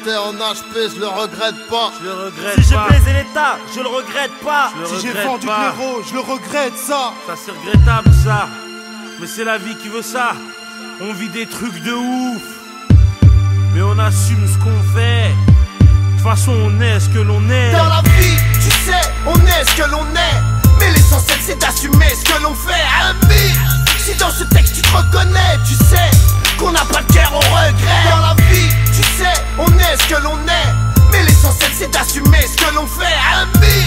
été en HP, je le regrette pas. Je le regrette Si j'ai pas. baisé l'État, je le regrette pas. Je le Si j'ai regrette vendu de pas. l'héros, je le regrette ça. Ça c'est regrettable ça. Mais c'est la vie qui veut ça. On vit des trucs de ouf. Mais on assume ce qu'on fait. De toute façon on est ce que l'on est. Dans la vie, tu sais, on est ce que l'on est. Mais l'essentiel c'est d'assumer ce que l'on fait. Ami, si dans ce texte tu te reconnais, tu sais qu'on n'a pas de cœur au regret. Dans la vie, tu sais, on est ce que l'on est. Mais l'essentiel c'est d'assumer ce que l'on fait. Ami,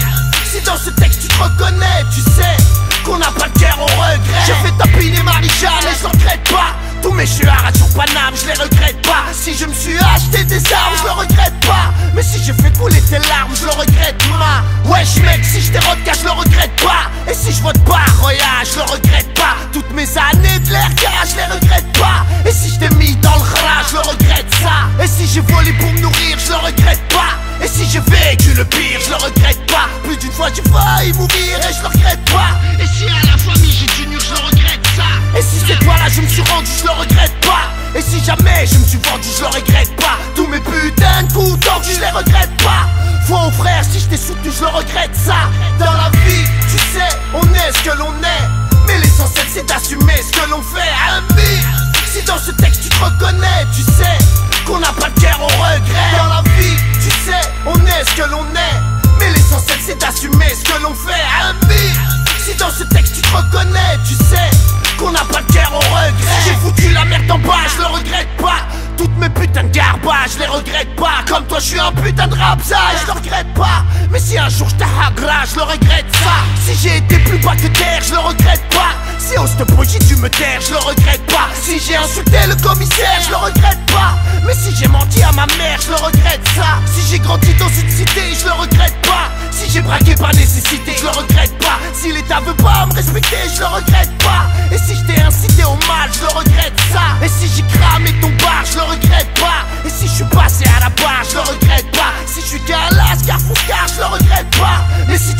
si dans ce texte tu te reconnais, tu sais qu'on n'a pas de cœur au regret. J'ai fait tapiner Marie-Jeanne et je le regrette pas. Tous mes chuards à sur Paname, je les regrette pas. Si je me suis acheté des armes, je le regrette pas. Mais si j'ai fait couler tes larmes, je le regrette ma. Wesh mec, si je dérote je le regrette pas. Et si je vote pas, Roya, je le regrette pas. Toutes mes années de l'air je les regrette pas. Et si je t'ai mis dans le rat, je le regrette ça. Et si j'ai volé pour me nourrir, je le regrette pas. Et si j'ai vécu le pire, je le regrette pas. Plus d'une fois j'ai failli mourir et je le regrette pas. Et si à la famille j'ai du nur, je le regrette ça. Et si cette fois là je me suis rendu, je le regrette pas. Et si jamais je me suis vendu, je le regrette pas. Tous mes putains de coups tordus, je les regrette pas. Foi aux frères, si je t'ai soutenu, je le regrette ça. Dans la vie, tu sais, on est ce que l'on est. Mais l'essentiel c'est d'assumer ce que l'on fait. Ami, si dans ce texte tu te reconnais, tu sais qu'on n'a pas de cœur au regret. Dans la vie, tu sais, on est ce que l'on est. Mais l'essentiel c'est d'assumer ce que l'on fait. Ami, si dans ce texte tu te reconnais, tu sais qu'on n'a pas de cœur au regret. J'ai foutu la merde en bas, je le regrette pas. Toutes mes putains de garbage, je les regrette pas. Comme toi je suis un putain de rapsa, je le regrette pas. Mais si un jour je t'agra, je le regrette ça. Si j'ai été plus bas que terre, je le regrette pas. Si au stop j'ai dû me taire, je le regrette pas. Si j'ai insulté le commissaire, je le regrette pas. Mais si j'ai menti à ma mère, je le regrette ça. Si j'ai grandi dans une cité, je le regrette pas. Si j'ai braqué par nécessité, je le regrette pas. Si l'État veut pas me respecter, je le regrette pas. Et si je t'ai incité au mal, je le regrette ça. Et si j'ai cramé ton bar, je le regrette pas. Et si je suis passé à la barre, je le regrette pas. Si je suis qu'un lascar, foucard, je le regrette pas. Mais si